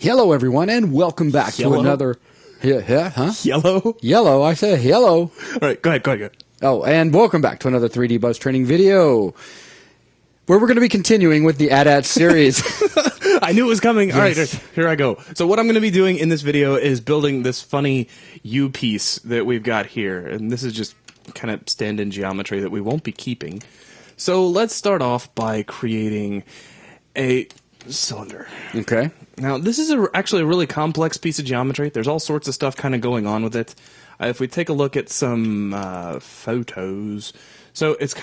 Hello, everyone, and welcome back to another... Yellow? Yellow, I said hello. All right, go ahead. Oh, and welcome back to another 3D Buzz training video, where we're going to be continuing with the AT-AT series. I knew it was coming. Yes. All right, here I go. So what I'm going to be doing in this video is building this funny U piece that we've got here. And this is just kind of stand-in geometry that we won't be keeping. So let's start off by creating a cylinder. Okay. Now, this is actually a really complex piece of geometry. There's all sorts of stuff kind of going on with it. If we take a look at some photos, so it's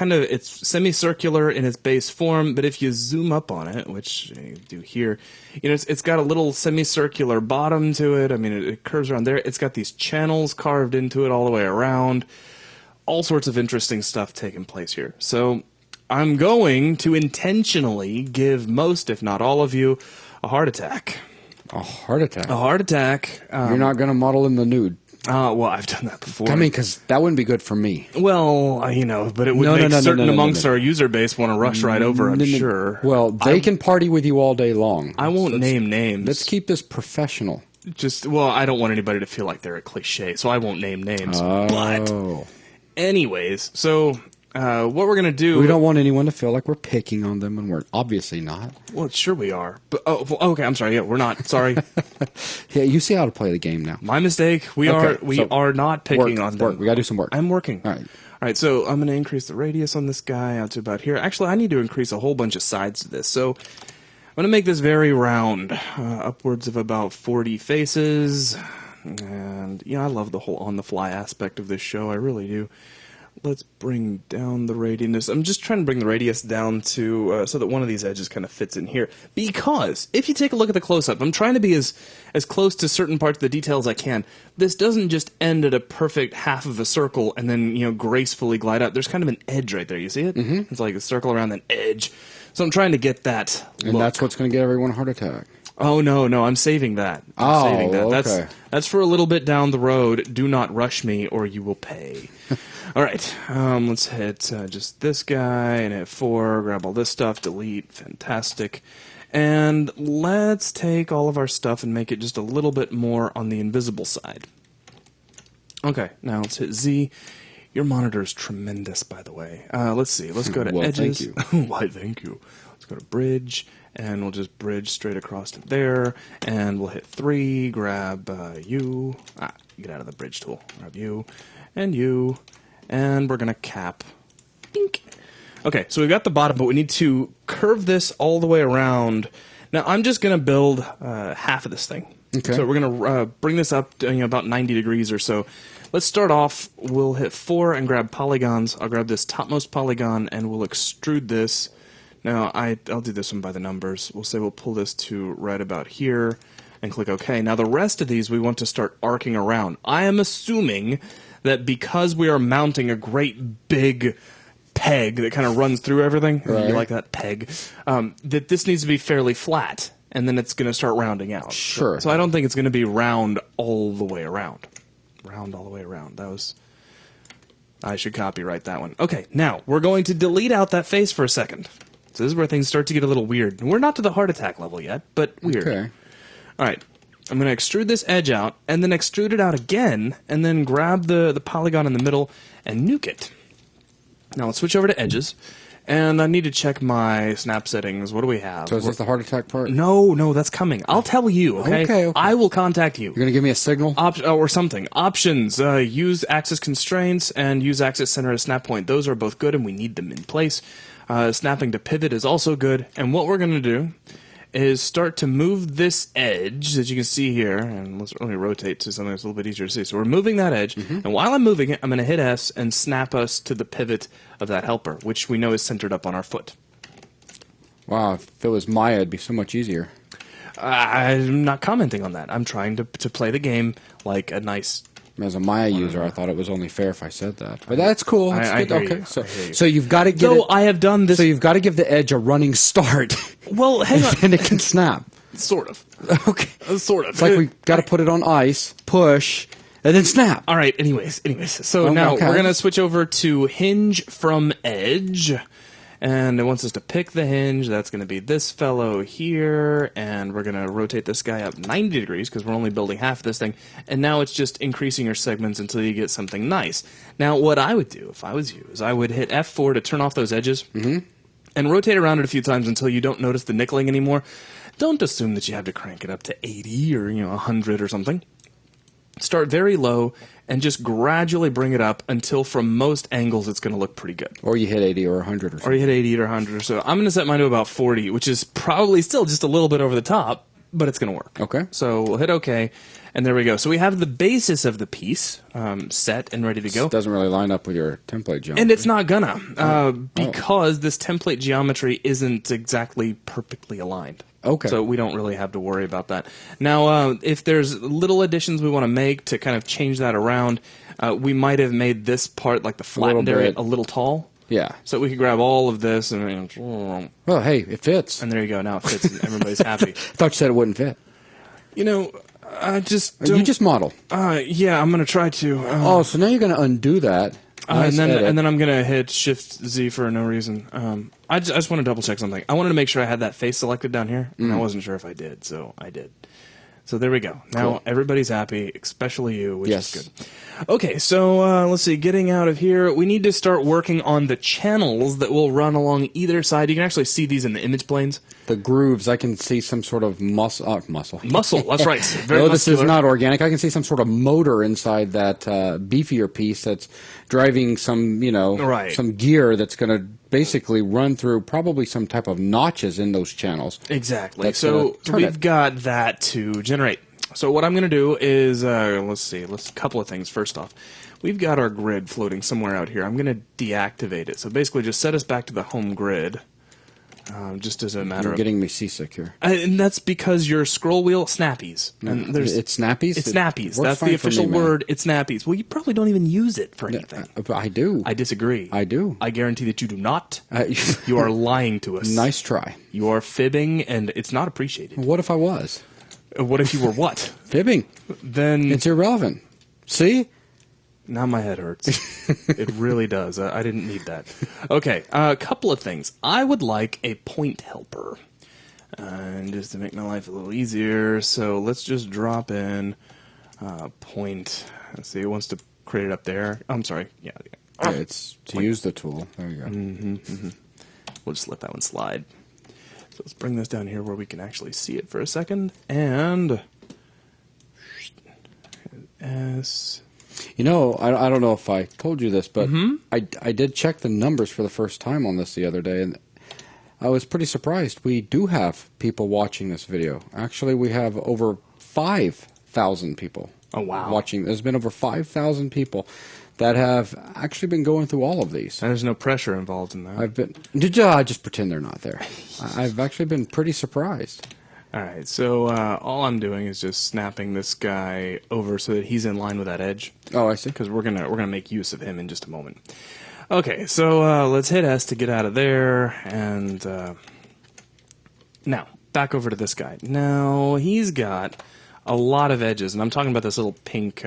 semicircular in its base form, but if you zoom up on it, which you do here, it's got a little semicircular bottom to it. I mean, it curves around there. It's got these channels carved into it all the way around. All sorts of interesting stuff taking place here. So I'm going to intentionally give most, if not all of you, a heart attack. A heart attack? A heart attack. You're not going to model in the nude. Well, I've done that before. I mean, because that wouldn't be good for me. Well, but it would make certain amongst our user base want to rush right over, I'm sure. Well, they can party with you all day long. I won't name names. Let's keep this professional. I don't want anybody to feel like they're a cliche, so I won't name names. Oh. But anyways, so what we're going to do... We don't want anyone to feel like we're picking on them, and we're obviously not. Well, sure we are. But okay, I'm sorry. Yeah, we're not. Sorry. Yeah, you see how to play the game now. My mistake. We are not picking on them. We got to do some work. I'm working. All right, so I'm going to increase the radius on this guy out to about here. Actually, I need to increase a whole bunch of sides to this. So I'm going to make this very round, upwards of about 40 faces. And, I love the whole on-the-fly aspect of this show. I really do. Let's bring down the radius. I'm just trying to bring the radius down to so that one of these edges kind of fits in here. Because if you take a look at the close-up, I'm trying to be as close to certain parts of the detail as I can. This doesn't just end at a perfect half of a circle and then gracefully glide out. There's kind of an edge right there. You see it? Mm-hmm. It's like a circle around an edge. So I'm trying to get that look. And that's what's going to get everyone a heart attack. Oh, no, I'm saving that. Saving that. Okay. That's for a little bit down the road. Do not rush me or you will pay. All right, let's hit just this guy and hit 4, grab all this stuff, delete, fantastic. And let's take all of our stuff and make it just a little bit more on the invisible side. Okay, now let's hit Z. Your monitor is tremendous, by the way. Let's see, let's go to edges. Thank you. Why, thank you. Let's go to bridge, and we'll just bridge straight across to there, and we'll hit 3, grab U. Get out of the bridge tool. Grab U, and U. And we're going to cap. Dink. Okay, so we've got the bottom, but we need to curve this all the way around. Now, I'm just going to build half of this thing. Okay. So we're going to bring this up to, about 90 degrees or so. Let's start off. We'll hit 4 and grab polygons. I'll grab this topmost polygon, and we'll extrude this. Now, I'll do this one by the numbers. We'll say we'll pull this to right about here and click OK. Now, the rest of these we want to start arcing around. I am assuming that because we are mounting a great big peg that kind of runs through everything, right. You like that peg, that this needs to be fairly flat, and then it's going to start rounding out. Sure. So I don't think it's going to be round all the way around. Round all the way around. I should copyright that one. Okay, now we're going to delete out that face for a second. So this is where things start to get a little weird. We're not to the heart attack level yet, but weird. Okay. All right. I'm going to extrude this edge out, and then extrude it out again, and then grab the polygon in the middle and nuke it. Now let's switch over to edges, and I need to check my snap settings. What do we have? So is this the heart attack part? No, that's coming. I'll tell you, okay? Okay. I will contact you. You're going to give me a signal? Or something. Options, use axis constraints, and use axis center as snap point. Those are both good, and we need them in place. Snapping to pivot is also good, and what we're going to do is start to move this edge that you can see here, and let me rotate to something that's a little bit easier to see. So we're moving that edge, and while I'm moving it, I'm going to hit S and snap us to the pivot of that helper, which we know is centered up on our foot. Wow, if it was Maya, it'd be so much easier. I'm not commenting on that. I'm trying to play the game like a nice... As a Maya user, I thought it was only fair if I said that. But that's cool. That's good. Okay. You. So you've got to get So I have done this... So you've got to give the edge a running start. Well, hang on. And it can snap. Sort of. Okay. Sort of. It's like we got to put it on ice, push, and then snap. All right, anyways. So now okay. we're going to switch over to hinge from edge. And it wants us to pick the hinge. That's going to be this fellow here. And we're going to rotate this guy up 90 degrees because we're only building half of this thing. And now it's just increasing your segments until you get something nice. Now, what I would do if I was you is I would hit F4 to turn off those edges and rotate around it a few times until you don't notice the nickeling anymore. Don't assume that you have to crank it up to 80 or 100 or something. Start very low and just gradually bring it up until from most angles it's going to look pretty good. Or you hit 80 or 100 or something. Or you hit 80 or 100 or so. I'm going to set mine to about 40, which is probably still just a little bit over the top, but it's going to work. Okay. So we'll hit OK, and there we go. So we have the basis of the piece set and ready to go. It doesn't really line up with your template geometry. And it's not gonna, because this template geometry isn't exactly perfectly aligned. Okay. So we don't really have to worry about that. Now, if there's little additions we want to make to kind of change that around, we might have made this part, like the flattened area, bit. a little tall. Yeah. So we could grab all of this and Well, hey, it fits. there you go. Now it fits and everybody's happy. I thought you said it wouldn't fit. I just don't... You just model. Yeah, I'm going to try to. Oh, so now you're going to undo that. Nice and edit. then I'm gonna hit Shift Z for no reason. I just want to double check something. I wanted to make sure I had that face selected down here, and I wasn't sure if I did, so I did. So there we go. Now Cool. everybody's happy, especially you, which Yes. is good. Okay, so let's see. Getting out of here, we need to start working on the channels that will run along either side. You can actually see these in the image planes. The grooves, I can see some sort of muscle. Muscle. Muscle, that's right. Very No, this is muscular. not organic. I can see some sort of motor inside that beefier piece that's driving some, Right. some gear that's going to basically run through probably some type of notches in those channels. Exactly. That's So gonna turn we've it. got that to generate. So what I'm going to do is, let's a couple of things. First off, we've got our grid floating somewhere out here. I'm going to deactivate it. So basically just set us back to the home grid, just as a matter You're of... getting me seasick here. And that's because your scroll wheel snappies. And there's It's snappies? It's It snappies. works That's fine the for me, official man. word. It's snappies. Well, you probably don't even use it for anything. I do. I disagree. I do. I guarantee that you do not. Uh, You are lying to us. Nice try. You are fibbing, and it's not appreciated. What if I was? What if you were what? Fibbing. Then It's irrelevant. See? now my head hurts. It really does. I didn't need that. Okay, a couple of things. I would like a point helper. And just to make my life a little easier, so let's just drop in point. Let's see, it wants to create it up there. I'm sorry. Yeah. Yeah, it's to use the tool. There you go. We'll just let that one slide. So let's bring this down here where we can actually see it for a second. And S. I don't know if I told you this, but I did check the numbers for the first time on this the other day, and I was pretty surprised. We do have people watching this video. Actually, we have over 5,000 people. Oh, wow. Watching. There's been over 5,000 people that have actually been going through all of these. There's no pressure involved in that. I just pretend they're not there. I've actually been pretty surprised. All right, so all I'm doing is just snapping this guy over so that he's in line with that edge, Oh, I see. because we're gonna make use of him in just a moment. Okay, so let's hit S to get out of there, and now back over to this guy. Now he's got a lot of edges, and I'm talking about this little pink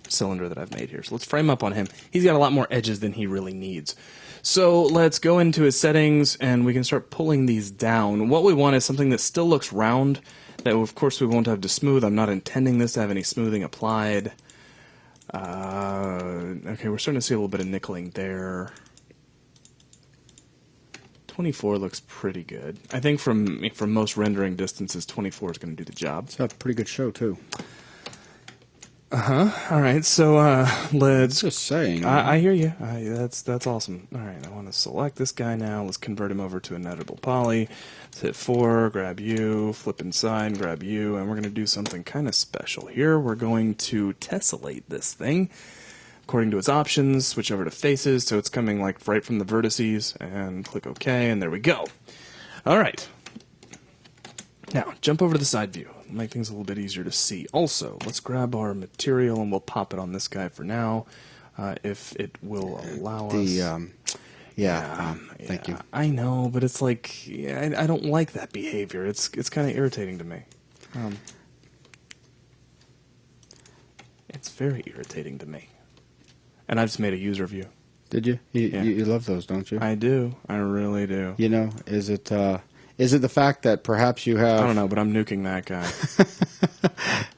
cylinder that I've made here. So let's frame up on him. He's got a lot more edges than he really needs. So let's go into his settings, and we can start pulling these down. What we want is something that still looks round, that of course we won't have to smooth. I'm not intending this to have any smoothing applied. Okay, we're starting to see a little bit of nickeling there. 24 looks pretty good. I think from most rendering distances, 24 is going to do the job. It's a pretty good show, too. All right, so let's... Just saying. I hear you. That's awesome. All right, I want to select this guy now. Let's convert him over to an editable poly. Let's hit 4, grab you, flip inside, grab you, and we're going to do something kind of special here. We're going to tessellate this thing according to its options, switch over to faces, so it's coming like right from the vertices, and click OK, and there we go. All right. Now, jump over to the side view. Make things a little bit easier to see. Also, let's grab our material and we'll pop it on this guy for now, if it will allow us. Thank you. I know, but it's like I don't like that behavior. It's kind of irritating to me. It's very irritating to me. And I've just made a user view. Did you? Yeah. You love those, don't you? I do. I really do. You know, is it the fact that perhaps you have... I don't know, but I'm nuking that guy.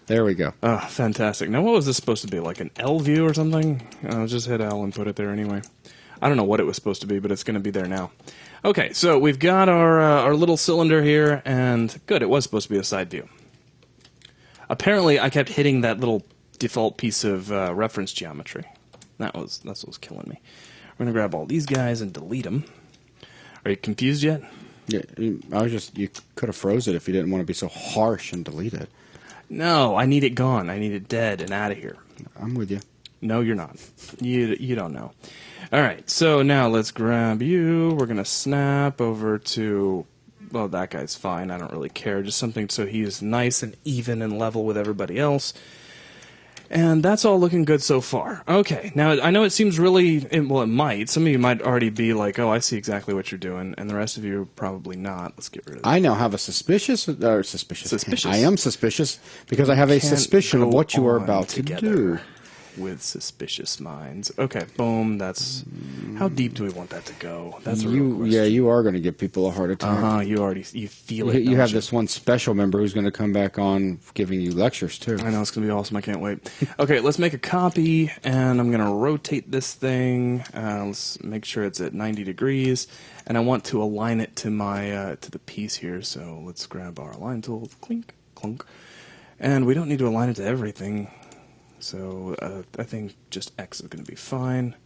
There we go. Oh, fantastic. Now, what was this supposed to be? Like an L view or something? I'll just hit L and put it there anyway. I don't know what it was supposed to be, but it's going to be there now. Okay, so we've got our little cylinder here, and good, it was supposed to be a side view. Apparently, I kept hitting that little default piece of reference geometry. That's what was killing me. We're going to grab all these guys and delete them. Are you confused yet? Yeah, you could have froze it if you didn't want to be so harsh and delete it. No, I need it gone. I need it dead and out of here. I'm with you. No, you're not. You don't know. All right, so now let's grab you. We're going to snap over to... Well, that guy's fine. I don't really care. Just something so he's nice and even and level with everybody else. And that's all looking good so far. Okay, now I know it seems really... Well, it might. Some of you might already be like, oh, I see exactly what you're doing. And the rest of you probably not. Let's get rid of that. I now have a suspicious... Suspicious. I am suspicious because I have a suspicion of what you are about to do. With suspicious minds. Okay, boom. That's how deep do we want that to go? That's a real question. Yeah, you are going to give people a heart attack. You feel it. You have this one special member who's going to come back on giving you lectures too. I know, it's going to be awesome. I can't wait. Okay, let's make a copy, and I'm going to rotate this thing. Let's make sure it's at 90 degrees, and I want to align it to my to the piece here. So let's grab our align tool, clink, clunk, and we don't need to align it to everything. So I think just X is going to be fine.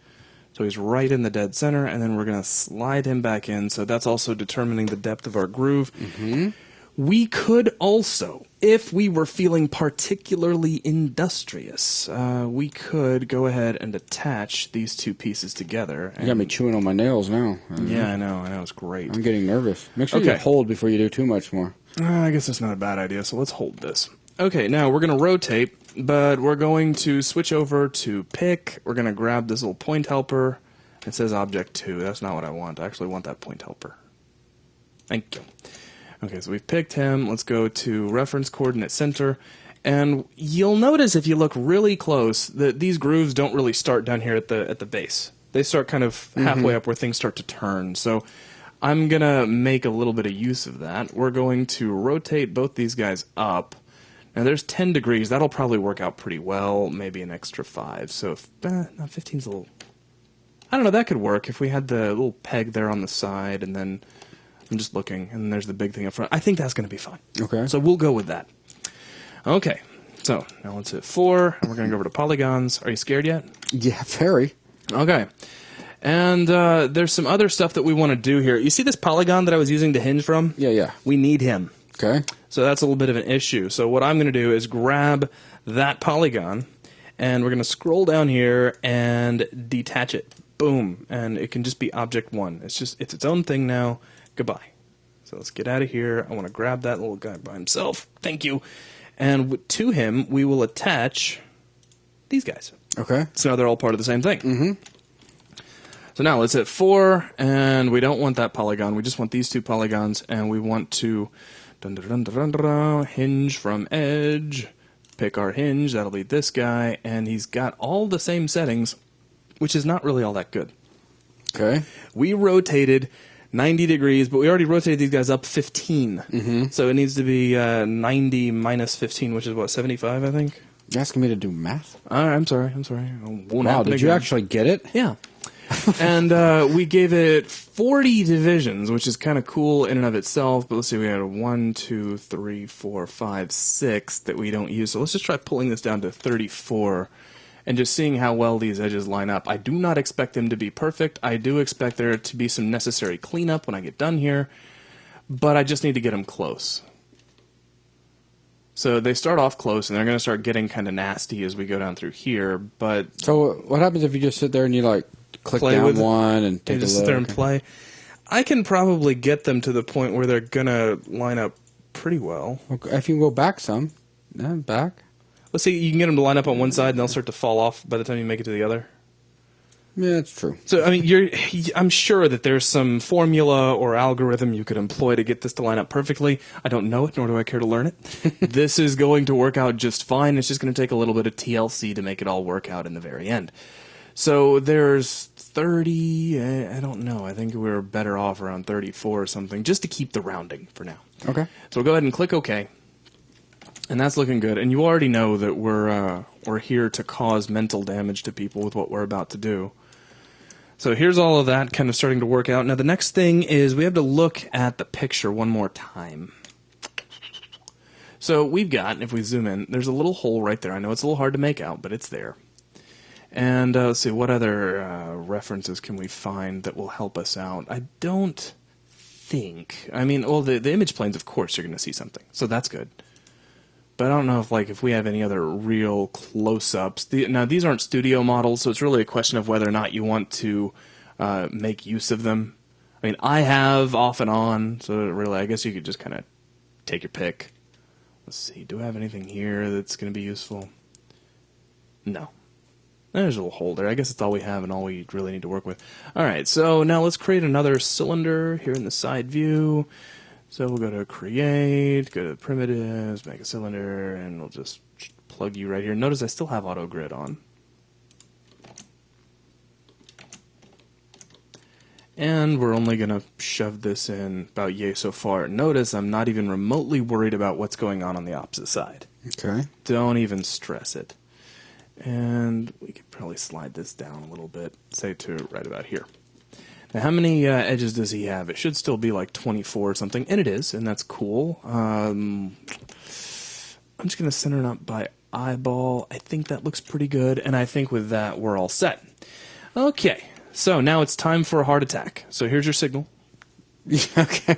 So he's right in the dead center, and then we're going to slide him back in. So that's also determining the depth of our groove. Mm-hmm. We could also, if we were feeling particularly industrious, we could go ahead and attach these two pieces together. You got me chewing on my nails now. Yeah, I know. It's great. I'm getting nervous. Make sure you hold before you do too much more. I guess that's not a bad idea, so let's hold this. Okay, now we're going to rotate, but we're going to switch over to pick. We're going to grab this little point helper. It says object 2. That's not what I want. I actually want that point helper. Thank you. Okay, so we've picked him. Let's go to reference coordinate center. And you'll notice if you look really close that these grooves don't really start down here at the base. They start kind of halfway up where things start to turn. So I'm going to make a little bit of use of that. We're going to rotate both these guys up. Now there's 10 degrees. That'll probably work out pretty well. Maybe an extra 5. So if, 15's a little... I don't know, that could work if we had the little peg there on the side, and then I'm just looking, and there's the big thing up front. I think that's going to be fine. Okay. So we'll go with that. Okay. So now let's hit 4, and we're going to go over to polygons. Are you scared yet? Yeah, very. Okay. And there's some other stuff that we want to do here. You see this polygon that I was using to hinge from? Yeah. We need him. Okay. So that's a little bit of an issue. So what I'm going to do is grab that polygon, and we're going to scroll down here and detach it. Boom. And it can just be object 1. It's its own thing now. Goodbye. So let's get out of here. I want to grab that little guy by himself. Thank you. And to him, we will attach these guys. Okay. So now they're all part of the same thing. Mm-hmm. So now let's hit 4, and we don't want that polygon. We just want these two polygons, and we want to hinge from edge, pick our hinge. That'll be this guy, and he's got all the same settings, which is not really all that good. Okay. We rotated 90 degrees, but we already rotated these guys up 15. Mm-hmm. So it needs to be 90 minus 15, which is what, 75, I think? You're asking me to do math? I'm sorry. Wow, did you actually get it? Yeah. And we gave it 40 divisions, which is kind of cool in and of itself. But let's see, we had 1, 2, 3, 4, 5, 6 that we don't use. So let's just try pulling this down to 34 and just seeing how well these edges line up. I do not expect them to be perfect. I do expect there to be some necessary cleanup when I get done here, but I just need to get them close. So they start off close, and they're going to start getting kind of nasty as we go down through here. But so what happens if you just sit there and you like click down one and take a look? Just sit there and play. I can probably get them to the point where they're going to line up pretty well. Okay, if you go back some, back. Let's see, you can get them to line up on one side, and they'll start to fall off by the time you make it to the other. Yeah, that's true. So, I mean, I'm sure that there's some formula or algorithm you could employ to get this to line up perfectly. I don't know it, nor do I care to learn it. This is going to work out just fine. It's just going to take a little bit of TLC to make it all work out in the very end. So there's 30. I don't know. I think we're better off around 34 or something, just to keep the rounding for now. Okay. So we'll go ahead and click OK. And that's looking good. And you already know that we're here to cause mental damage to people with what we're about to do. So here's all of that kind of starting to work out. Now the next thing is we have to look at the picture one more time. So we've got, if we zoom in, there's a little hole right there. I know it's a little hard to make out, but it's there. And let's see, what other references can we find that will help us out? I don't think. I mean, well, the image planes, of course, you're going to see something. So that's good. But I don't know if we have any other real close-ups. Now, these aren't studio models, so it's really a question of whether or not you want to make use of them. I mean, I have off and on, so really, I guess you could just kind of take your pick. Let's see, do I have anything here that's going to be useful? No. There's a little holder. I guess that's all we have and all we really need to work with. All right, so now let's create another cylinder here in the side view. So we'll go to Create, go to Primitives, make a cylinder, and we'll just plug you right here. Notice I still have Auto Grid on. And we're only going to shove this in about yay so far. Notice I'm not even remotely worried about what's going on the opposite side. Okay. Don't even stress it. And we could probably slide this down a little bit, say to right about here. Now, how many edges does he have? It should still be like 24 or something, and it is, and that's cool. I'm just going to center it up by eyeball. I think that looks pretty good, and I think with that we're all set. Okay, so now it's time for a heart attack. So here's your signal. Okay.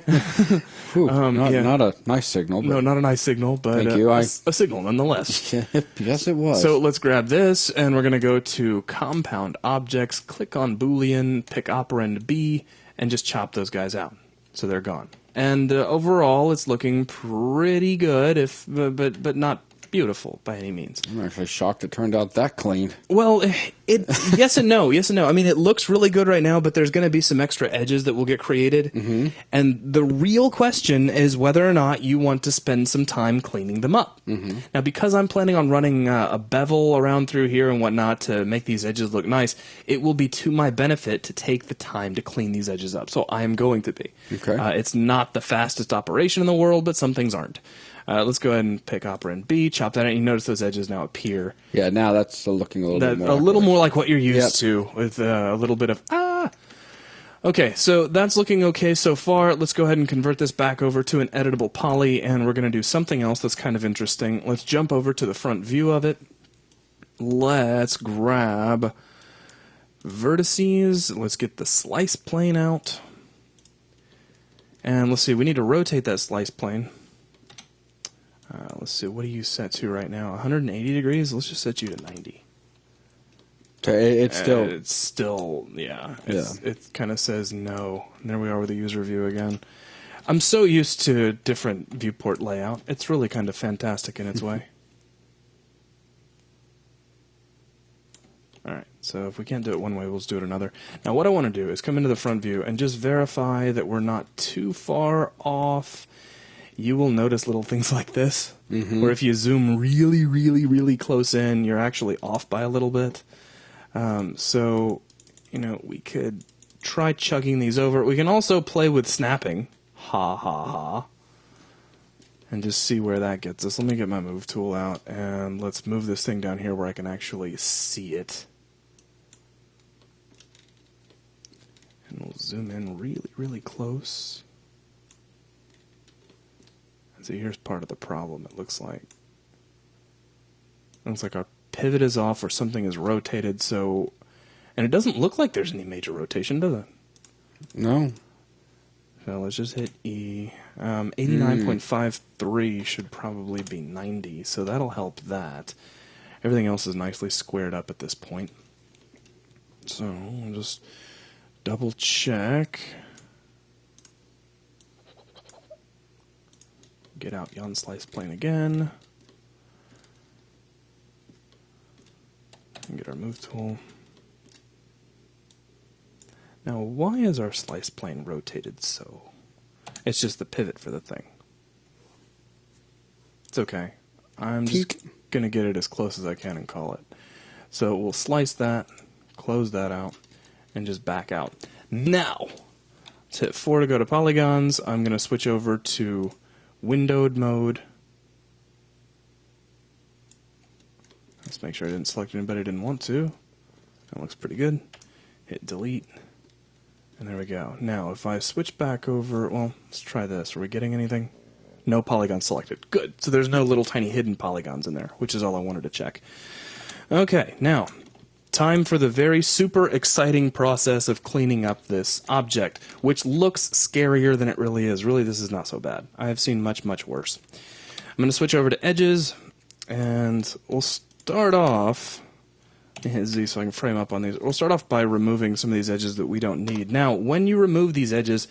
Whew, not a nice signal. But no, not a nice signal, but thank you. A signal nonetheless. Yes, it was. So let's grab this, and we're going to go to Compound Objects, click on Boolean, pick operand B, and just chop those guys out. So they're gone. And overall, it's looking pretty good, but not beautiful by any means. I'm actually shocked it turned out that clean. Well, yes and no. Yes and no. I mean, it looks really good right now, but there's going to be some extra edges that will get created. Mm-hmm. And the real question is whether or not you want to spend some time cleaning them up. Mm-hmm. Now, because I'm planning on running a bevel around through here and whatnot to make these edges look nice, it will be to my benefit to take the time to clean these edges up. So I am going to be. Okay. It's not the fastest operation in the world, but some things aren't. Let's go ahead and pick operand B, chop that out. You notice those edges now appear. Yeah, now that's looking a little bit more. A little more like what you're used to, with a little bit of Okay, so that's looking okay so far. Let's go ahead and convert this back over to an editable poly, and we're going to do something else that's kind of interesting. Let's jump over to the front view of it. Let's grab vertices. Let's get the slice plane out. And let's see, we need to rotate that slice plane. Let's see, what are you set to right now? 180 degrees? Let's just set you to 90. Okay, it's still, yeah. It kind of says no. And there we are with the user view again. I'm so used to different viewport layout. It's really kind of fantastic in its way. All right, so if we can't do it one way, we'll just do it another. Now, what I want to do is come into the front view and just verify that we're not too far off. You will notice little things like this, where if you zoom really, really, really close in, you're actually off by a little bit. So, we could try chugging these over. We can also play with snapping. Ha, ha, ha. And just see where that gets us. Let me get my move tool out, and let's move this thing down here where I can actually see it. And we'll zoom in really, really close. So here's part of the problem, it looks like. It looks like our pivot is off or something is rotated, so... And it doesn't look like there's any major rotation, does it? No. So let's just hit E. 89.53 should probably be 90, so that'll help that. Everything else is nicely squared up at this point. So we'll just double check. Get out yon slice plane again. And get our move tool. Now, why is our slice plane rotated so? It's just the pivot for the thing. It's okay. I'm just going to get it as close as I can and call it. So we'll slice that, close that out, and just back out. Now, let's hit 4 to go to polygons. I'm going to switch over to windowed mode. Let's make sure I didn't select anybody I didn't want to. That looks pretty good. Hit delete. And there we go. Now, if I switch back over, well, let's try this. Are we getting anything? No polygon selected. Good. So there's no little tiny hidden polygons in there, which is all I wanted to check. Okay, now, time for the very super exciting process of cleaning up this object, which looks scarier than it really is. Really, this is not so bad. I have seen much, much worse. I'm going to switch over to edges, and we'll start off... hit Z so I can frame up on these. We'll start off by removing some of these edges that we don't need. Now, when you remove these edges,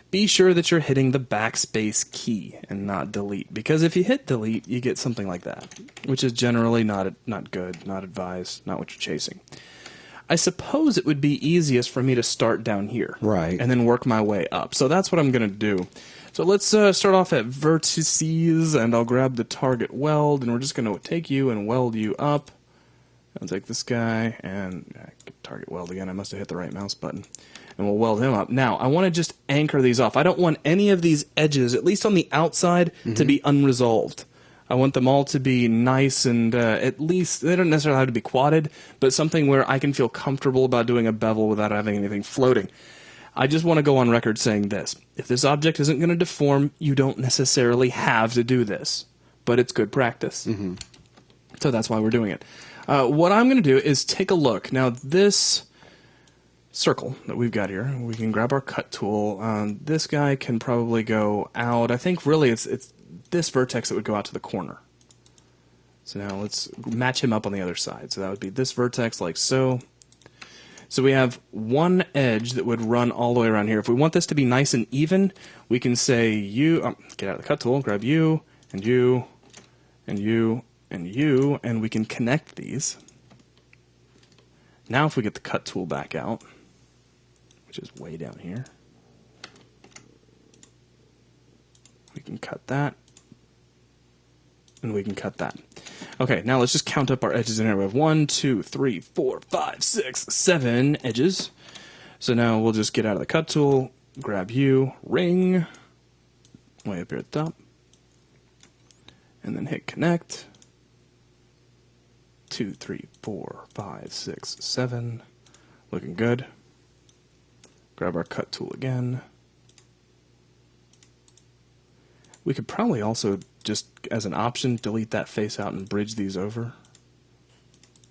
be sure that you're hitting the backspace key and not delete. Because if you hit delete, you get something like that, which is generally not good, not advised, not what you're chasing. I suppose it would be easiest for me to start down here. Right. And then work my way up. So that's what I'm going to do. So let's start off at vertices, and I'll grab the target weld, and we're just going to take you and weld you up. I'll take this guy and target weld again. I must have hit the right mouse button. And we'll weld him up. Now, I want to just anchor these off. I don't want any of these edges, at least on the outside, to be unresolved. I want them all to be nice and at least, they don't necessarily have to be quadded, but something where I can feel comfortable about doing a bevel without having anything floating. I just want to go on record saying this. If this object isn't going to deform, you don't necessarily have to do this. But it's good practice. So that's why we're doing it. What I'm going to do is take a look. Now, this circle that we've got here, we can grab our cut tool. This guy can probably go out. I think really it's this vertex that would go out to the corner. So now let's match him up on the other side. So that would be this vertex like so. So we have one edge that would run all the way around here. If we want this to be nice and even, we can say you, get out of the cut tool, grab you, and you, and you, and you, and we can connect these. Now if we get the cut tool back out, which is way down here, we can cut that, and we can cut that. Okay, now let's just count up our edges in here. We have 1, 2, 3, 4, 5, 6, 7 edges. So now we'll just get out of the cut tool, grab you, ring, way up here at the top, and then hit connect. 2, 3, 4, 5, 6, 7. Looking good. Grab our cut tool again. We could probably also just, as an option, delete that face out and bridge these over,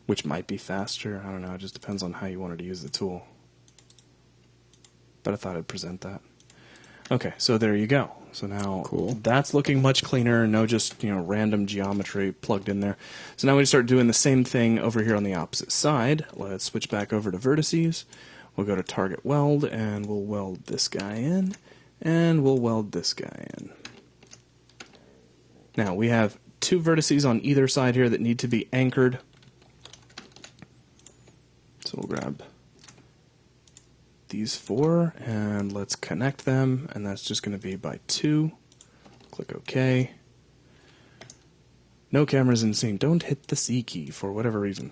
which might be faster. I don't know. It just depends on how you wanted to use the tool. But I thought I'd present that. Okay, so there you go. So now that's looking much cleaner. No just, random geometry plugged in there. So now we start doing the same thing over here on the opposite side. Let's switch back over to vertices. We'll go to target weld, and we'll weld this guy in, and we'll weld this guy in. Now we have 2 vertices on either side here that need to be anchored. So we'll grab these 4, and let's connect them, and that's just going to be by 2. Click OK. No cameras in scene. Don't hit the C key for whatever reason.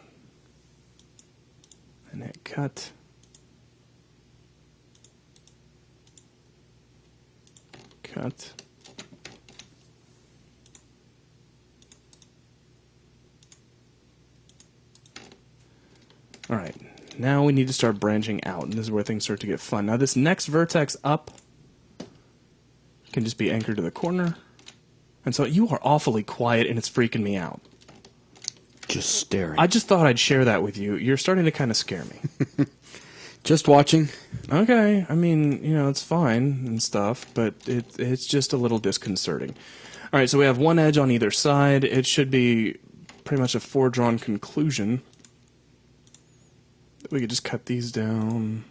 And hit cut. Cut. All right. Now we need to start branching out, and this is where things start to get fun. Now this next vertex up can just be anchored to the corner. And so you are awfully quiet, and it's freaking me out. Just staring. I just thought I'd share that with you. You're starting to kind of scare me. Just watching. Okay. I mean, it's fine and stuff, but it's just a little disconcerting. All right, so we have one edge on either side. It should be pretty much a foredrawn conclusion. We could just cut these down.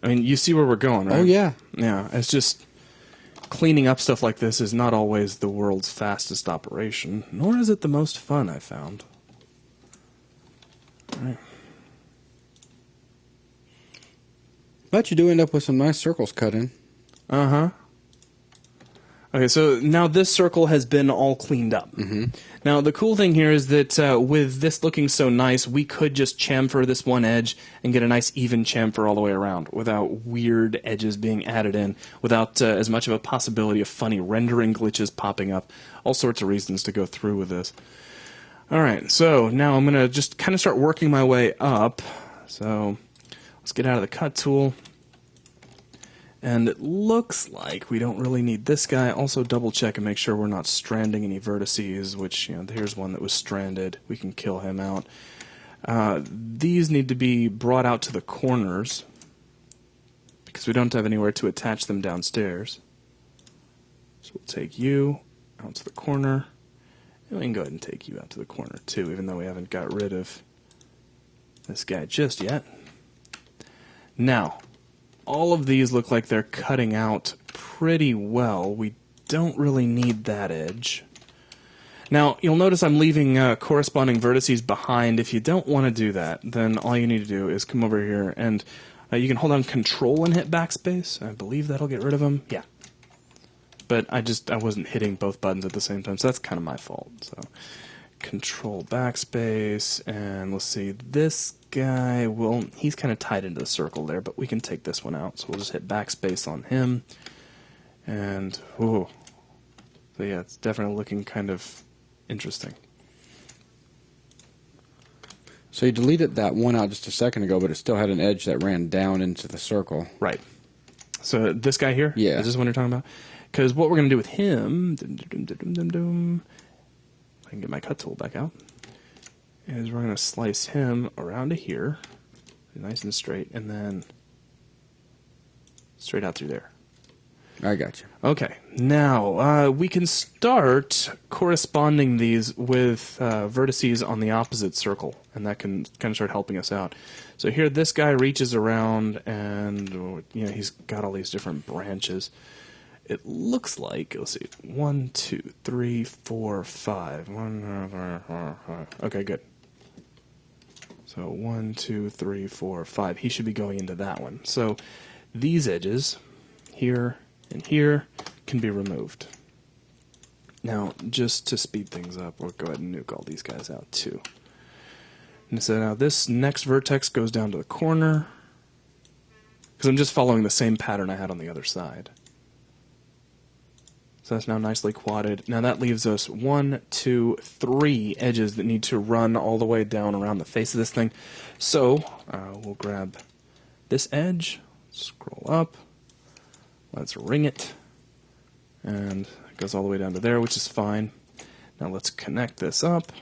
I mean, you see where we're going, right? Oh, yeah. Yeah, it's just cleaning up stuff like this is not always the world's fastest operation, nor is it the most fun, I found. All right. Bet you do end up with some nice circles cut in. Uh-huh. Okay, so now this circle has been all cleaned up. Now, the cool thing here is that with this looking so nice, we could just chamfer this one edge and get a nice even chamfer all the way around without weird edges being added in, without as much of a possibility of funny rendering glitches popping up. All sorts of reasons to go through with this. All right, so now I'm going to just kind of start working my way up. So let's get out of the cut tool. And it looks like we don't really need this guy. Also double check and make sure we're not stranding any vertices, which, you know, here's one that was stranded. We can kill him out. These need to be brought out to the corners because we don't have anywhere to attach them downstairs. So we'll take you out to the corner. And we can go ahead and take you out to the corner too, even though we haven't got rid of this guy just yet. Now, all of these look like they're cutting out pretty well. We don't really need that edge. Now, you'll notice I'm leaving corresponding vertices behind. If you don't want to do that, then all you need to do is come over here and you can hold down Control and hit backspace. I believe that'll get rid of them. Yeah. But I wasn't hitting both buttons at the same time, so that's kind of my fault. So Control backspace, and let's see, this guy, well, he's kind of tied into the circle there, but we can take this one out. So we'll just hit backspace on him, and ooh, so yeah, it's definitely looking kind of interesting. So you deleted that one out just a second ago, but it still had an edge that ran down into the circle. Right. So this guy here, yeah, is this what you're talking about? Because what we're going to do with him, I can get my cut tool back out, is we're going to slice him around to here, nice and straight, and then straight out through there. I got you. Okay, now we can start corresponding these with vertices on the opposite circle, and that can kind of start helping us out. So here, this guy reaches around, and you know, he's got all these different branches. It looks like, let's see, 1, 2, 3, 4, 5. Okay, good. So 1, 2, 3, 4, 5. He should be going into that one. So these edges, here and here, can be removed. Now, just to speed things up, we'll go ahead and nuke all these guys out too. And so now this next vertex goes down to the corner, because I'm just following the same pattern I had on the other side. So that's now nicely quadded. Now that leaves us 1, 2, 3 edges that need to run all the way down around the face of this thing. So we'll grab this edge, scroll up, let's ring it, and it goes all the way down to there, which is fine. Now let's connect this up.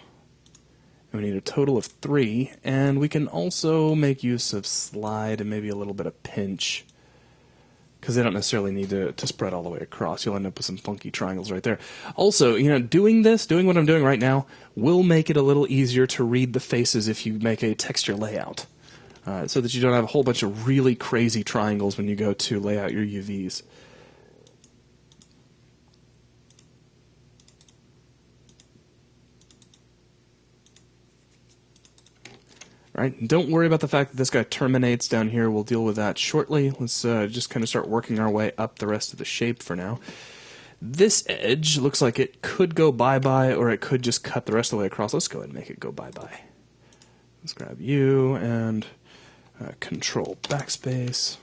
And we need a total of 3, and we can also make use of slide and maybe a little bit of pinch, because they don't necessarily need to spread all the way across. You'll end up with some funky triangles right there. Also, you know, doing what I'm doing right now, will make it a little easier to read the faces if you make a texture layout, so that you don't have a whole bunch of really crazy triangles when you go to lay out your UVs. Right? Don't worry about the fact that this guy terminates down here. We'll deal with that shortly. Let's just kind of start working our way up the rest of the shape for now. This edge looks like it could go bye-bye, or it could just cut the rest of the way across. Let's go ahead and make it go bye-bye. Let's grab you and Control backspace.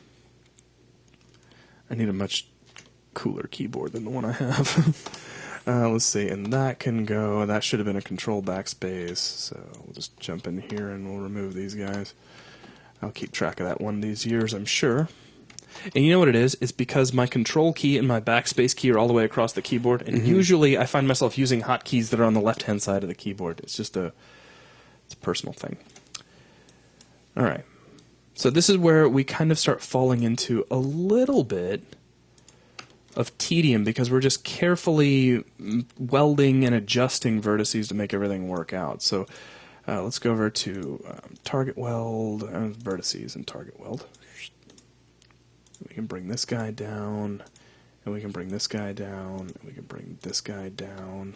I need a much cooler keyboard than the one I have. Let's see, and that can go, that should have been a Control backspace, so we'll just jump in here and we'll remove these guys. I'll keep track of that one of these years, I'm sure. And you know what it is? It's because my Control key and my backspace key are all the way across the keyboard, and usually I find myself using hotkeys that are on the left-hand side of the keyboard. It's just it's a personal thing. Alright, so this is where we kind of start falling into a little bit of tedium, because we're just carefully welding and adjusting vertices to make everything work out. So let's go over to target weld, vertices and target weld. We can bring this guy down, and we can bring this guy down, and we can bring this guy down.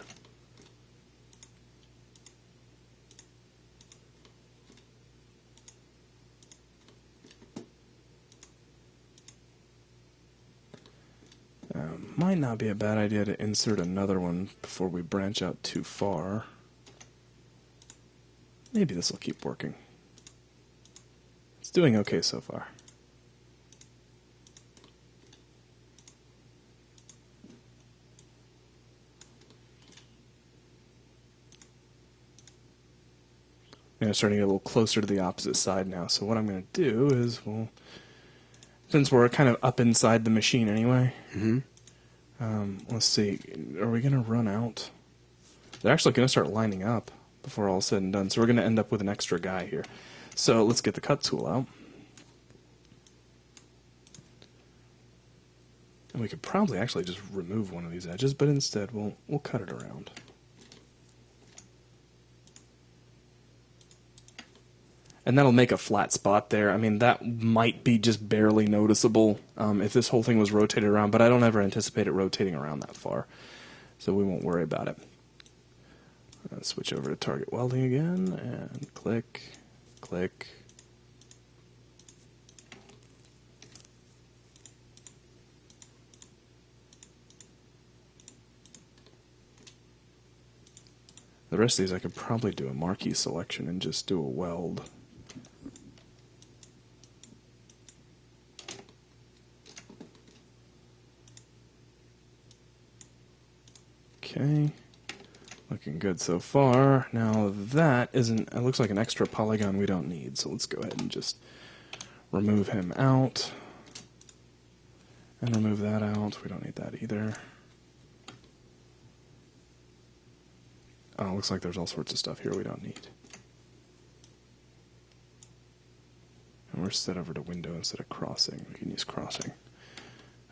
might not be a bad idea to insert another one before we branch out too far. Maybe this will keep working. It's doing okay so far. Starting to get a little closer to the opposite side now. So what I'm going to do is, well, since we're kind of up inside the machine anyway, let's see, are we going to run out? They're actually going to start lining up before all is said and done. So we're going to end up with an extra guy here. So let's get the cut tool out. And we could probably actually just remove one of these edges, but instead we'll cut it around. And that'll make a flat spot there. I mean, that might be just barely noticeable if this whole thing was rotated around, but I don't ever anticipate it rotating around that far, so we won't worry about it. Switch over to target welding again, and click, click. The rest of these I could probably do a marquee selection and just do a weld. Okay, looking good so far. Now that isn't, it looks like an extra polygon we don't need, so let's go ahead and just remove him out. And remove that out, we don't need that either. Oh, looks like there's all sorts of stuff here we don't need. And we're set over to window instead of crossing. We can use crossing.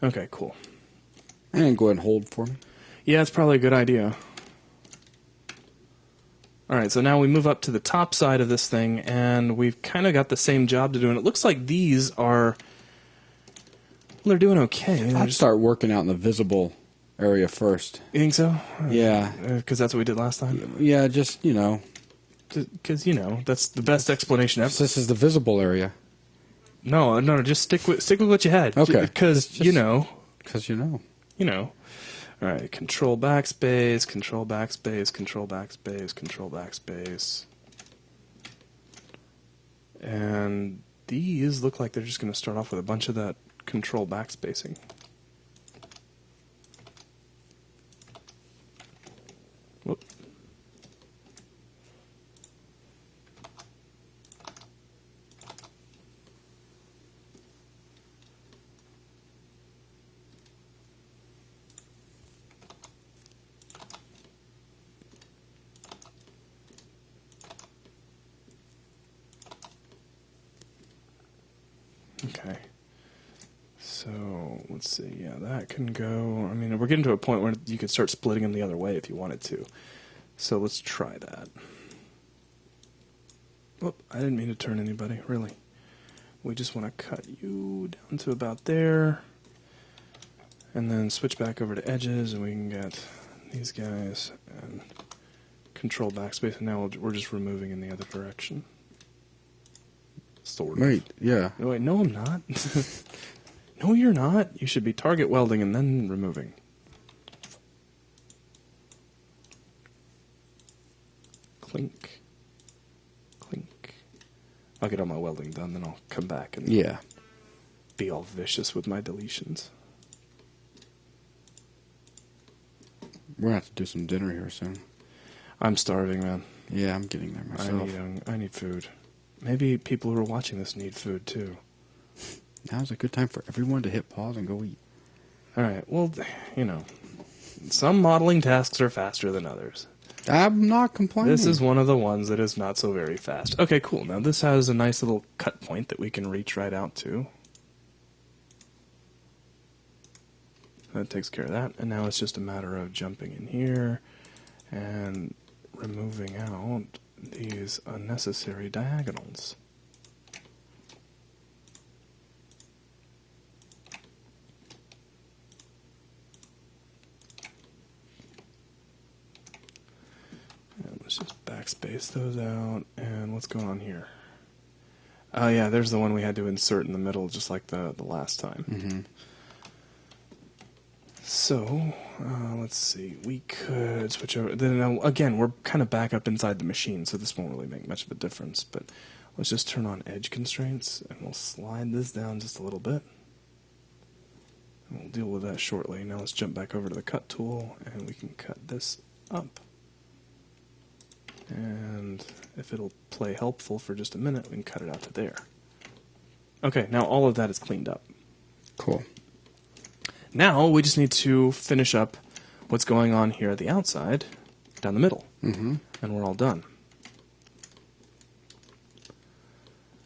Okay, cool. And go ahead and hold for me. Yeah, it's probably a good idea. Alright, so now we move up to the top side of this thing, and we've kind of got the same job to do, and it looks like these are... Well, they're doing okay. I'd start working out in the visible area first. You think so? Yeah. Because that's what we did last time? Yeah, just, you know. Because, you know, that's the best explanation ever. This is the visible area. No, just stick with what you had. Okay. Because, you know. Because you know. You know. All right, control backspace, control backspace, control backspace, control backspace. And these look like they're just going to start off with a bunch of that control backspacing. Whoop. Okay, so let's see, yeah, that can go, I mean, we're getting to a point where you could start splitting them the other way if you wanted to. So let's try that. Whoop, I didn't mean to turn anybody, really. We just want to cut you down to about there, and then switch back over to edges, and we can get these guys, and control backspace, and now we're just removing in the other direction. Sort of. Wait, yeah. Wait, no, I'm not. No, you're not. You should be target welding and then removing. Clink. Clink. I'll get all my welding done, then I'll come back and be all vicious with my deletions. We're going to have to do some dinner here soon. I'm starving, man. Yeah, I'm getting there myself. I need food. Maybe people who are watching this need food, too. Now's a good time for everyone to hit pause and go eat. Alright, well, you know, some modeling tasks are faster than others. I'm not complaining. This is one of the ones that is not so very fast. Okay, cool. Now this has a nice little cut point that we can reach right out to. That takes care of that. And now it's just a matter of jumping in here and removing out these unnecessary diagonals. And let's just backspace those out. And what's going on here? Oh yeah, there's the one we had to insert in the middle, just like the last time. Mm-hmm. So, let's see. We could switch over. Then again, we're kind of back up inside the machine, so this won't really make much of a difference. But let's just turn on edge constraints, and we'll slide this down just a little bit. And we'll deal with that shortly. Now let's jump back over to the cut tool, and we can cut this up. And if it'll play helpful for just a minute, we can cut it out to there. Okay, now all of that is cleaned up. Cool. Now we just need to finish up what's going on here at the outside, down the middle, and we're all done.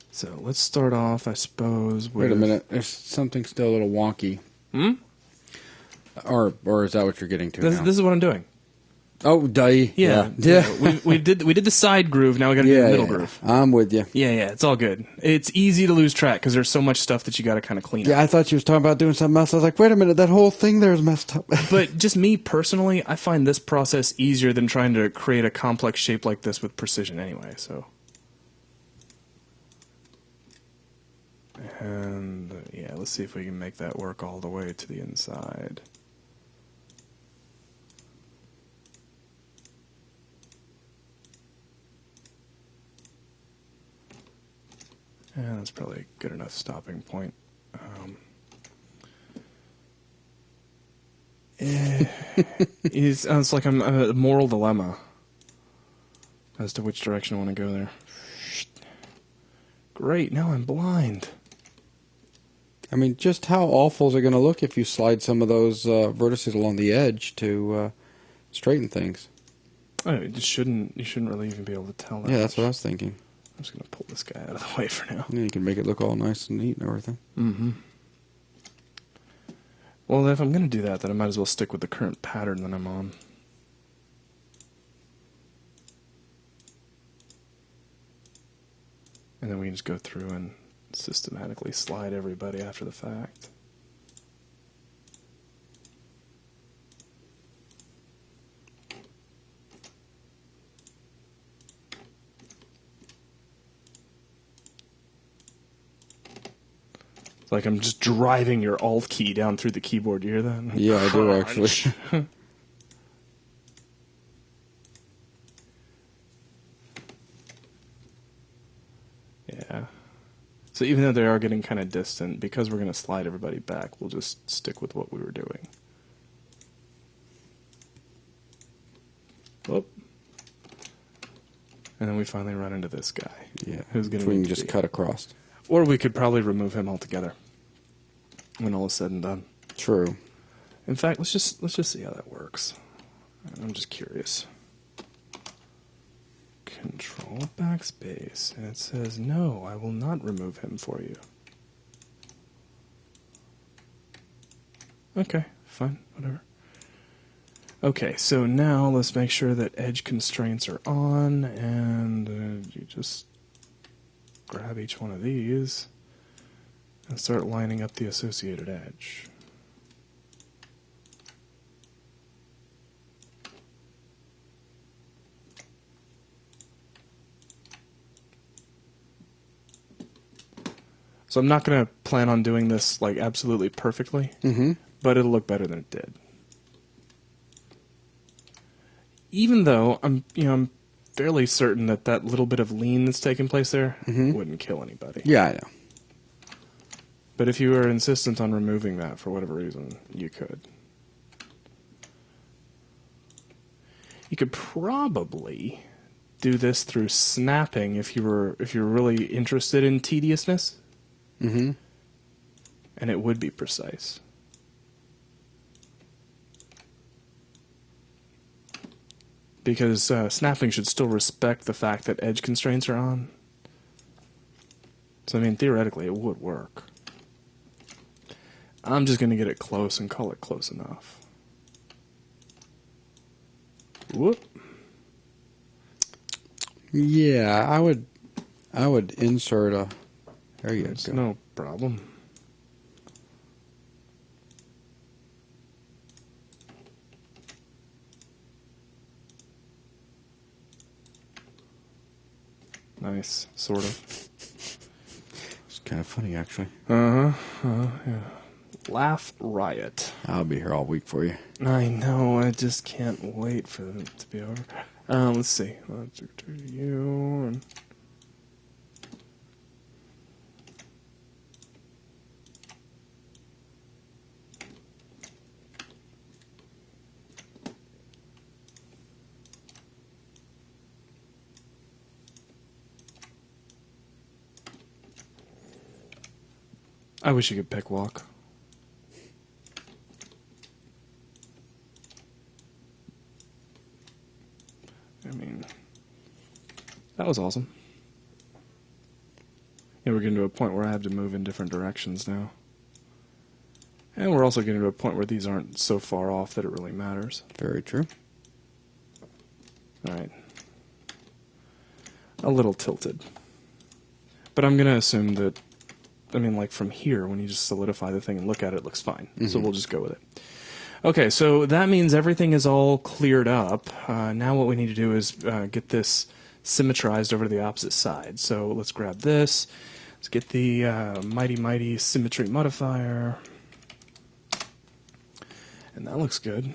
So let's start off, I suppose, with... Wait a minute. There's something still a little wonky. Or is that what you're getting to now? This is what I'm doing. Oh, Yeah. we did the side groove. Now we got to do the middle groove. I'm with you. Yeah. It's all good. It's easy to lose track because there's so much stuff that you got to kind of clean up. Yeah, I thought you was talking about doing something else. I was like, wait a minute, that whole thing there is messed up. But just me personally, I find this process easier than trying to create a complex shape like this with precision anyway. So, and yeah, let's see if we can make that work all the way to the inside. Yeah, that's probably a good enough stopping point. It's like I'm a moral dilemma as to which direction I want to go there. Great, now I'm blind. I mean, just how awful is it going to look if you slide some of those vertices along the edge to straighten things? Oh, you shouldn't really even be able to tell that. Yeah, that's what I was thinking. I'm just going to pull this guy out of the way for now. Yeah, you can make it look all nice and neat and everything. Mm-hmm. Well, if I'm going to do that, then I might as well stick with the current pattern that I'm on. And then we can just go through and systematically slide everybody after the fact. It's like I'm just driving your Alt key down through the keyboard. You hear that? Yeah, I do actually. Yeah. So even though they are getting kind of distant, because we're going to slide everybody back, we'll just stick with what we were doing. Whoop. And then we finally run into this guy. Yeah, who's going to we can just cut across. Or we could probably remove him altogether when all is said and done. True. In fact, let's just see how that works. I'm just curious. Control backspace, and it says, no, I will not remove him for you. Okay, fine, whatever. Okay, so now let's make sure that edge constraints are on, and you just grab each one of these and start lining up the associated edge. So I'm not going to plan on doing this like absolutely perfectly, but it'll look better than it did. Even though I'm fairly certain that that little bit of lean that's taking place there wouldn't kill anybody. Yeah, I know. But if you were insistent on removing that for whatever reason, you could. You could probably do this through snapping if you're really interested in tediousness. And it would be precise. Because snapping should still respect the fact that edge constraints are on. So, I mean, theoretically, it would work. I'm just going to get it close and call it close enough. Whoop. Yeah, I would insert a... There you go. No problem. Nice, sort of. It's kind of funny, actually. Yeah. Laugh Riot. I'll be here all week for you. I know, I just can't wait for it to be over. Let's see. Let's do you. And I wish you could pick walk. I mean, that was awesome. Yeah, we're getting to a point where I have to move in different directions now. And we're also getting to a point where these aren't so far off that it really matters. Very true. Alright. A little tilted. But I'm going to assume that, I mean, like from here, when you just solidify the thing and look at it, it looks fine. So we'll just go with it. Okay, so that means everything is all cleared up. Now what we need to do is get this symmetrized over to the opposite side. So let's grab this. Let's get the Mighty Symmetry modifier. And that looks good.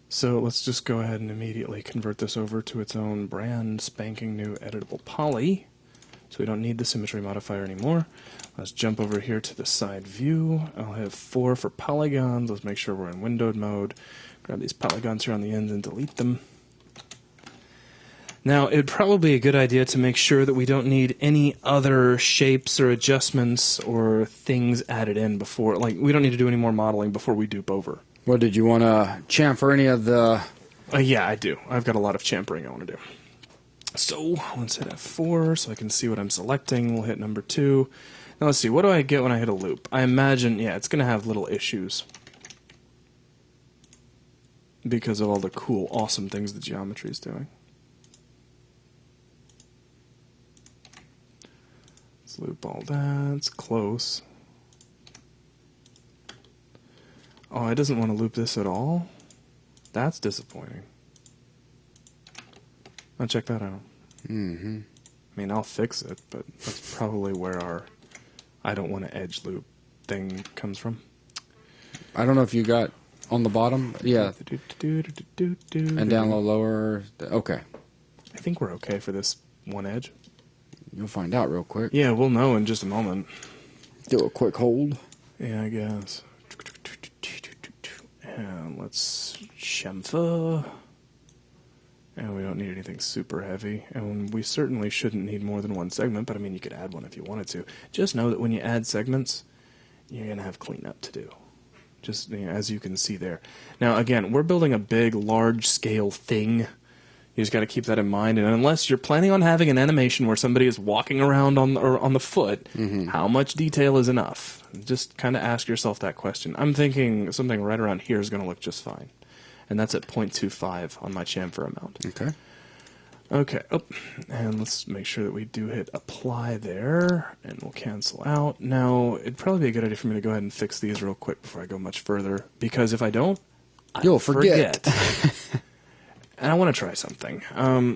So let's just go ahead and immediately convert this over to its own brand spanking new editable poly. So we don't need the symmetry modifier anymore. Let's jump over here to the side view. I'll have 4 for polygons. Let's make sure we're in windowed mode. Grab these polygons here on the ends and delete them. Now, it'd probably be a good idea to make sure that we don't need any other shapes or adjustments or things added in before. Like, we don't need to do any more modeling before we dupe over. Well, did you want to chamfer any of the... Yeah, I do. I've got a lot of champering I want to do. So, let's hit F4 so I can see what I'm selecting. We'll hit number 2. Now, let's see. What do I get when I hit a loop? I imagine, yeah, it's going to have little issues. Because of all the cool, awesome things the geometry is doing. Let's loop all that. It's close. Oh, it doesn't want to loop this at all? That's disappointing. I'll check that out. Mm-hmm. I mean, I'll fix it, but that's probably where our I don't want to edge loop thing comes from. I don't know if you got on the bottom. Yeah. And down lower. Okay. I think we're okay for this one edge. You'll find out real quick. Yeah, we'll know in just a moment. Do a quick hold. Yeah, I guess. And let's chamfer. And we don't need anything super heavy. And we certainly shouldn't need more than one segment, but I mean, you could add one if you wanted to. Just know that when you add segments, you're going to have cleanup to do. Just as you can see there. Now, again, we're building a big, large-scale thing. You just got to keep that in mind. And unless you're planning on having an animation where somebody is walking around on the foot, how much detail is enough? Just kind of ask yourself that question. I'm thinking something right around here is going to look just fine. And that's at 0.25 on my chamfer amount. Okay. Okay. Oh, and let's make sure that we do hit apply there, and we'll cancel out. Now, it'd probably be a good idea for me to go ahead and fix these real quick before I go much further, because if I don't, You'll forget. And I want to try something.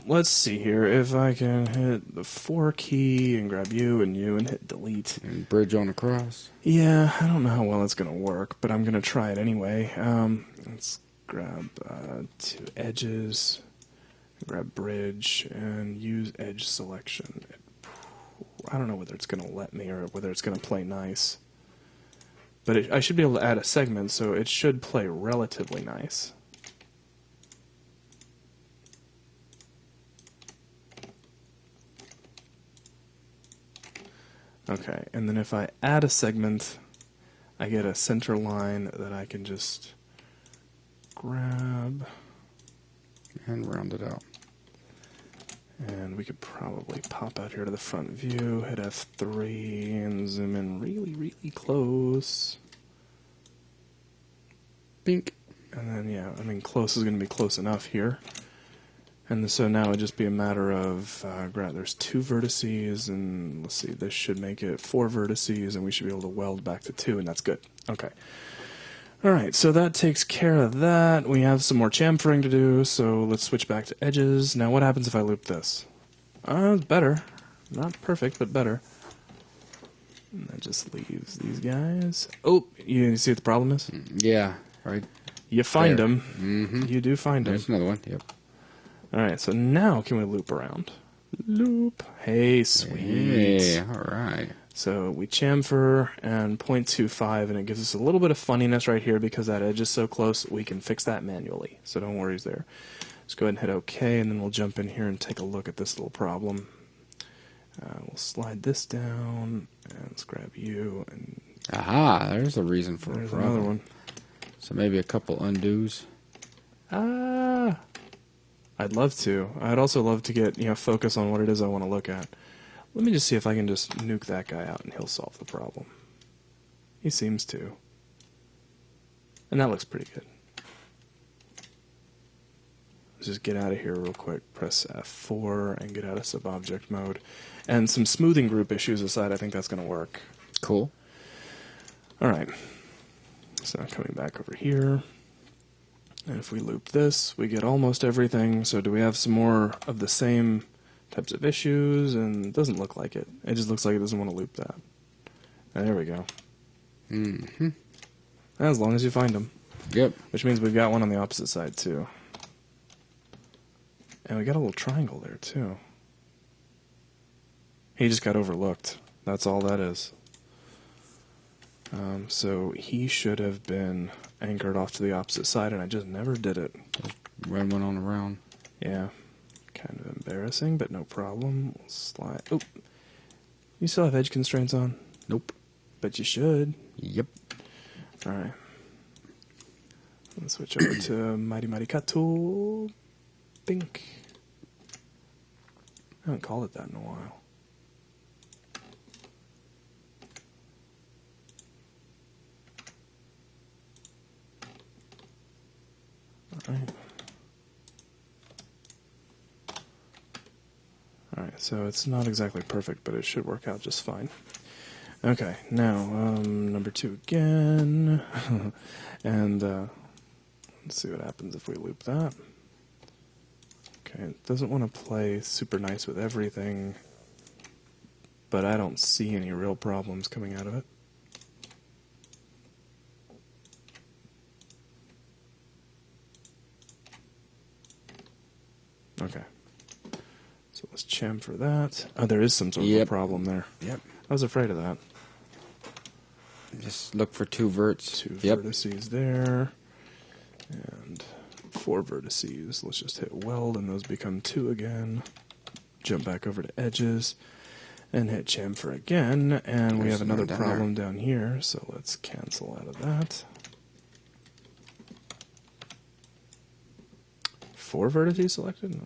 Let's see here. If I can hit the 4 key and grab you and hit delete. And bridge on across. Yeah, I don't know how well it's going to work, but I'm going to try it anyway. Let's grab 2 edges, grab bridge, and use edge selection. I don't know whether it's going to let me or whether it's going to play nice. But I should be able to add a segment, so it should play relatively nice. Okay, and then if I add a segment, I get a center line that I can just grab. And round it out. And we could probably pop out here to the front view, hit F3, and zoom in really, really close. Bink. And then, yeah, I mean, close is going to be close enough here. And so now it'd just be a matter of, there's 2 vertices, and let's see, this should make it 4 vertices, and we should be able to weld back to 2, and that's good. Okay. Alright, so that takes care of that. We have some more chamfering to do, so let's switch back to edges. Now what happens if I loop this? It's better. Not perfect, but better. And that just leaves these guys. Oh, you see what the problem is? Yeah, right. You find There. them. Mm-hmm. You do find them. There's another one. Yep. All right, so now can we loop around? Loop. Hey, sweet. Hey, all right. So we chamfer and 0.25, and it gives us a little bit of funniness right here because that edge is so close. We can fix that manually, so don't worry there. Let's go ahead and hit OK, and then we'll jump in here and take a look at this little problem. We'll slide this down, and let's grab you, and Aha, there's a reason for there's a problem. another one. So maybe a couple undos. I'd love to. I'd also love to get focus on what it is I want to look at. Let me just see if I can just nuke that guy out and he'll solve the problem. He seems to. And that looks pretty good. Let's just get out of here real quick. Press F4 and get out of sub-object mode. And some smoothing group issues aside, I think that's going to work. Cool. Alright. So now coming back over here. And if we loop this, we get almost everything. So do we have some more of the same types of issues? And it doesn't look like it. It just looks like it doesn't want to loop that. And there we go. Mm-hmm. As long as you find them. Yep. Which means we've got one on the opposite side too. And we got a little triangle there too. He just got overlooked. That's all that is. So he should have been anchored off to the opposite side, and I just never did it. Red one on around. Yeah. Kind of embarrassing, but no problem. We'll slide. Oh. You still have edge constraints on? Nope. But you should. Yep. Alright. Let's switch over to Mighty Mighty Cut Tool. Bink. I haven't called it that in a while. Alright. Alright, so it's not exactly perfect, but it should work out just fine. Okay, now, number 2 again. And, let's see what happens if we loop that. Okay, it doesn't want to play super nice with everything, but I don't see any real problems coming out of it. Okay. So let's chamfer that. Oh, there is some sort of a problem there. Yep. I was afraid of that. Just look for 2 verts. 2 vertices there. And 4 vertices. Let's just hit weld and those become 2 again. Jump back over to edges and hit chamfer again. And we have another problem down here, so let's cancel out of that. 4 vertices selected?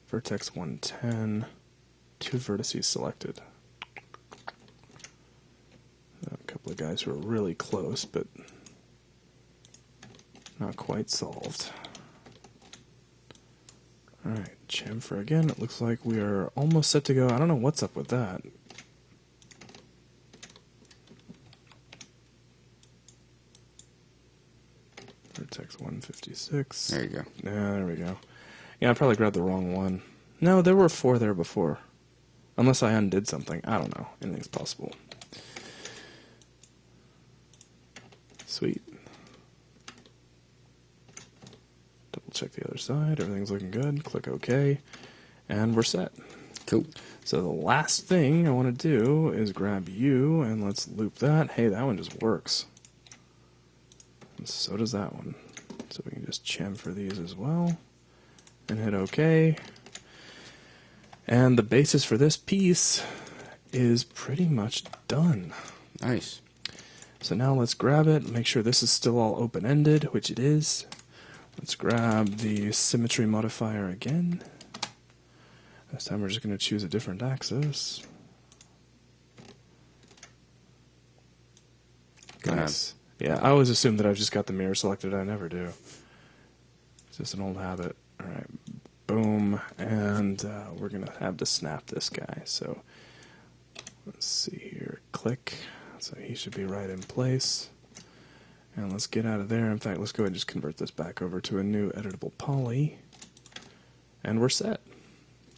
Vertex 110. 2 vertices selected. A couple of guys who are really close, but not quite solved. Alright, chamfer again. It looks like we are almost set to go. I don't know what's up with that. Vertex 156. There you go. Yeah, there we go. Yeah, I probably grabbed the wrong one. No, there were 4 there before. Unless I undid something. I don't know. Anything's possible. Sweet. Double check the other side. Everything's looking good. Click OK. And we're set. Cool. So the last thing I want to do is grab you, and let's loop that. Hey, that one just works. And so does that one. So we can just chamfer these as well. And hit OK. And the basis for this piece is pretty much done. Nice. So now let's grab it, make sure this is still all open-ended, which it is. Let's grab the symmetry modifier again. This time we're just going to choose a different axis. Nice. Yeah, I always assume that I've just got the mirror selected. I never do. It's just an old habit. All right, boom, and we're going to have to snap this guy. So let's see here. Click. So he should be right in place. And let's get out of there. In fact, let's go ahead and just convert this back over to a new editable poly. And we're set.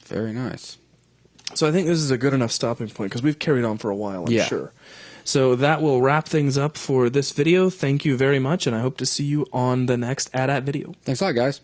Very nice. So I think this is a good enough stopping point because we've carried on for a while, I'm Yeah. sure. So that will wrap things up for this video. Thank you very much, and I hope to see you on the next AT-AT video. Thanks a lot, guys.